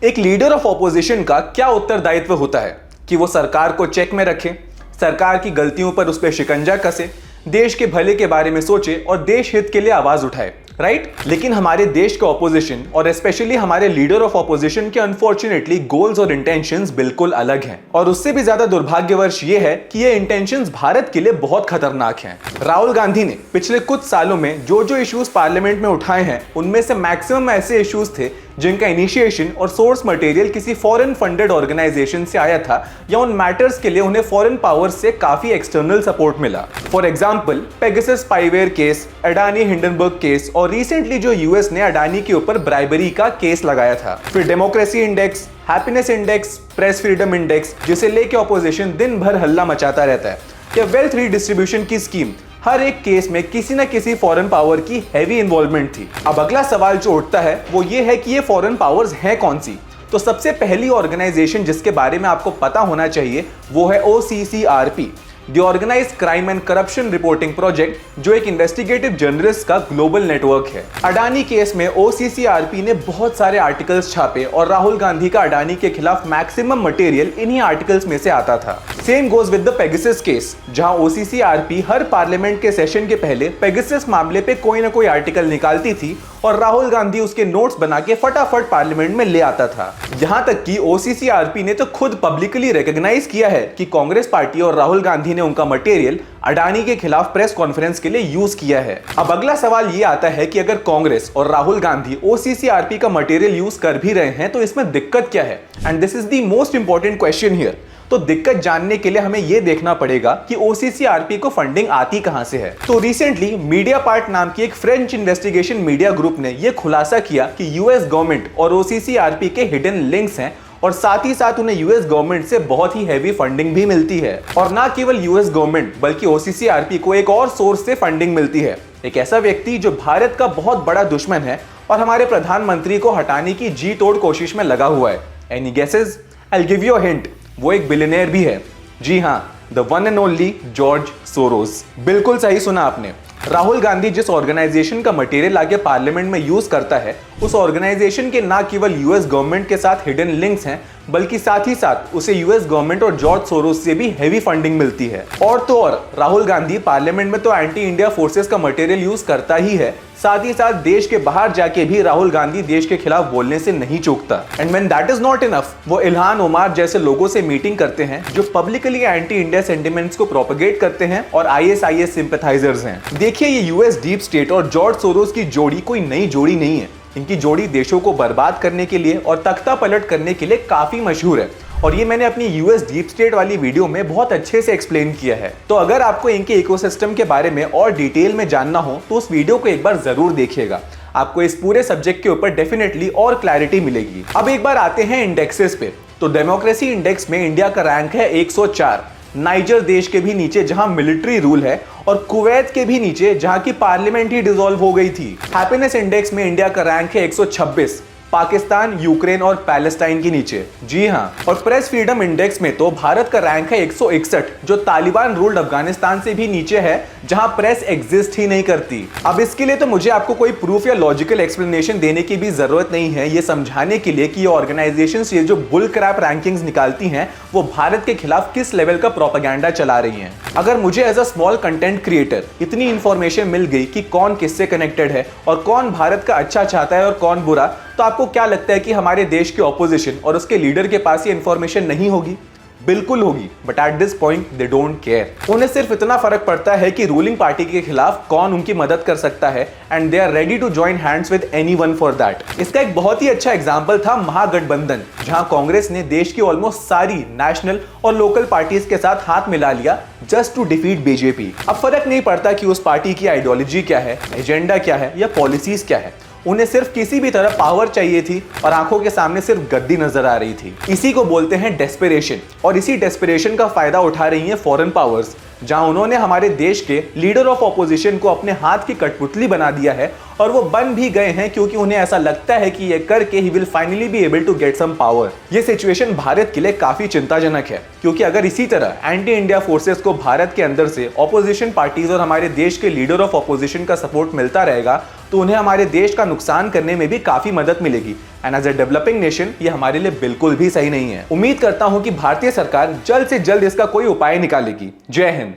एक leader of opposition का क्या उत्तरदायित्व होता है कि वो सरकार को चेक में रखे, सरकार की गलतियों पर उस पर शिकंजा कसे, देश के भले के बारे में सोचे और देश हित के लिए आवाज उठाए, राइट? लेकिन हमारे देश के ऑपोजिशन और स्पेशली हमारे लीडर ऑफ ऑपोजिशन के अनफॉर्चुनेटली गोल्स और इंटेंशंस बिल्कुल अलग हैं। और उससे भी ज्यादा दुर्भाग्यवश ये है कि ये इंटेंशंस भारत के लिए बहुत खतरनाक हैं। राहुल गांधी ने पिछले कुछ सालों में जो इश्यूज पार्लियामेंट में उठाए हैं उनमें से मैक्सिमम ऐसे इश्यूज थे जिनका इनिशिएशन और सोर्स मटेरियल किसी फॉरेन फंडेड ऑर्गेनाइजेशन से आया था या उन मैटर्स के लिए उन्हें फॉरेन पावर्स से काफी एक्सटर्नल सपोर्ट मिला। For example Pegasus spyware case, Adani Hindenburg case और रिसेंटली जो यूएस ने अडानी के ऊपर ब्राइबरी का केस लगाया था। फिर democracy index, happiness index, press freedom index जिसे लेके ऑपोजिशन दिन भर हल्ला मचाता रहता है, या वेल्थ रीडिस्ट्रीब्यूशन की स्कीम, हर एक केस में किसी न किसी फॉरेन पावर की हैवी इन्वॉल्वमेंट थी। अब अगला सवाल जो उठता है वो ये है कि ये फॉरेन पावर्स हैं कौन सी? तो सबसे पहली ऑर्गेनाइजेशन जिसके बारे में आपको पता होना चाहिए वो है OCCRP, the organised crime and corruption reporting project, जो एक इन्वेस्टिगेटिव जर्नलिस्ट का ग्लोबल नेटवर्क है। अडानी केस में OCCRP ने बहुत सारे आर्टिकल्स छापे और राहुल गांधी का अडानी के खिलाफ मैक्सिमम मटेरियल इन्हीं आर्टिकल्स में से आता था। Same goes with the Pegasus case, जहां OCCRP हर पार्लियामेंट के सेशन के पहले पेगासस मामले पे कोई ना कोई आर्टिकल निकालती थी और राहुल गांधी उसके नोट्स बना के फटाफट पार्लियामेंट में ले आता था। यहां तक कि OCCRP ने तो खुद पब्लिकली रिकॉग्नाइज किया है कि कांग्रेस पार्टी और राहुल गांधी ने उनका मटेरियल अडानी के खिलाफ प्रेस कॉन्फ्रेंस के लिए यूज किया है। अब अगला सवाल ये आता है कि अगर कांग्रेस और राहुल गांधी OCCRP का मटेरियल यूज कर भी रहे हैं तो इसमें दिक्कत क्या है? And this is the most important question here. तो दिक्कत जानने के लिए हमें यह देखना पड़ेगा कि OCCRP को फंडिंग आती कहां से है। तो रिसेंटली मीडिया पार्ट नाम की एक फ्रेंच इन्वेस्टिगेशन मीडिया ग्रुप ने यह खुलासा किया कि यूएस गवर्नमेंट और OCCRP के हिडन लिंक्स हैं और साथ ही साथ उन्हें यूएस गवर्नमेंट से बहुत ही हैवी फंडिंग भी मिलती है। और ना केवल यूएस गवर्नमेंट बल्कि OCCRP को एक और सोर्स से फंडिंग मिलती है, एक ऐसा व्यक्ति जो भारत का बहुत बड़ा दुश्मन है और हमारे प्रधानमंत्री को हटाने की जी तोड़ कोशिश में लगा हुआ है। Any guesses? I will give you a hint, वो एक बिलियनेयर भी है। जी हाँ, the one and only George Soros. बिल्कुल सही सुना आपने। राहुल गांधी जिस ऑर्गेनाइजेशन का मटेरियल आगे पार्लियामेंट में यूज करता है उस ऑर्गेनाइजेशन के ना केवल यूएस गवर्नमेंट के साथ हिडन लिंक्स हैं बल्कि साथ ही साथ उसे यूएस गवर्नमेंट और जॉर्ज सोरोस से भी हैवी फंडिंग मिलती है। और तो और राहुल गांधी पार्लियामेंट में तो एंटी इंडिया फोर्सेस का मटेरियल यूज करता ही है, साथ ही साथ देश के बाहर जाके भी राहुल गांधी देश के खिलाफ बोलने से नहीं चूकता। And when that is not enough, वो इल्हान ओमार जैसे लोगों से मीटिंग करते हैं जो पब्लिकली एंटी इंडिया सेंटिमेंट्स को प्रोपेगेट करते हैं और ISIS सिंपैथाइजर्स हैं। देखिए, ये यूएस डीप स्टेट और जॉर्ज सोरोस की जोड़ी कोई नई जोड़ी नहीं है। इनकी जोड़ी देशों को बर्बाद करने के लिए और तख्ता पलट करने के लिए काफी मशहूर है और ये मैंने अपनी यूएस डीप स्टेट वाली वीडियो में बहुत अच्छे से एक्सप्लेन किया है। तो अगर आपको इनके इकोसिस्टम के बारे में और डिटेल में जानना हो तो उस वीडियो को एक बार जरूर देखिएगा। आपको इस पूरे सब्जेक्ट के ऊपर डेफिनेटली और क्लैरिटी मिलेगी। अब एक बार आते हैं इंडेक्सेस पे। तो डेमोक्रेसी इंडेक्स में इंडिया का रैंक है 104, नाइजर देश के भी नीचे जहां मिलिट्री रूल है और कुवैत के भी नीचे जहां की पार्लियामेंट ही डिसॉल्व हो गई थी। हैप्पीनेस इंडेक्स में इंडिया का रैंक है 126, पाकिस्तान, यूक्रेन और पैलेस्टाइन के नीचे। जी हाँ, और प्रेस फ्रीडम इंडेक्स में तो भारत का रैंक है 161, जो तालिबान रूल्ड अफगानिस्तान से भी नीचे है जहां प्रेस एग्जिस्ट ही नहीं करती। अब इसके लिए तो मुझे आपको कोई प्रूफ या लॉजिकल एक्सप्लेनेशन देने की भी जरूरत नहीं है ये समझाने के लिए कि ये ऑर्गेनाइजेशंस ये जो बुल क्रैप रैंकिंग्स निकालती हैं वो भारत के खिलाफ किस लेवल का प्रोपेगेंडा चला रही हैं। अगर मुझे as a small content creator इतनी इंफॉर्मेशन मिल गई कि कौन किससे कनेक्टेड है और कौन भारत का अच्छा चाहता है और कौन बुरा, तो आपको क्या लगता है कि हमारे देश के ऑपोजिशन और उसके लीडर के पास ये इंफॉर्मेशन नहीं होगी? बिल्कुल होगी, but at this point they don't care. उन्हें सिर्फ इतना फर्क पड़ता है कि रूलिंग पार्टी के खिलाफ कौन उनकी मदद कर सकता है and they are ready to join hands with anyone for that. इसका एक बहुत ही अच्छा एग्जांपल था महागठबंधन, जहां कांग्रेस ने देश की ऑलमोस्ट सारी नेशनल और लोकल पार्टीज के साथ हाथ मिला लिया जस्ट टू डिफीट बीजेपी। अब फर्क नहीं पड़ता कि उस पार्टी की आइडियोलॉजी क्या है, एजेंडा क्या है या पॉलिसीज क्या है, उन्हें सिर्फ किसी भी तरह पावर चाहिए थी और आंखों के सामने सिर्फ गद्दी नजर आ रही थी। इसी को बोलते हैं डेस्परेशन, और इसी डेस्परेशन का फायदा उठा रही हैं फॉरेन पावर्स, जहां उन्होंने हमारे देश के लीडर ऑफ ऑपोजिशन को अपने हाथ की कठपुतली बना दिया है और वो बन भी गए हैं क्योंकि उन्हें ऐसा लगता है कि ये करके ही will finally be able to get some power. ये सिचुएशन भारत के लिए काफी चिंताजनक है क्योंकि अगर इसी तरह एंटी इंडिया फोर्सेस को भारत के अंदर से ऑपोजिशन पार्टीज और हमारे देश के लीडर ऑफ ऑपोजिशन का सपोर्ट मिलता रहेगा तो उन्हें हमारे देश का नुकसान करने में भी काफी मदद मिलेगी। And as a developing nation ये हमारे लिए बिल्कुल भी सही नहीं है। उम्मीद करता हूं कि भारतीय सरकार जल्द से जल्द इसका कोई उपाय निकालेगी। जय हिंद।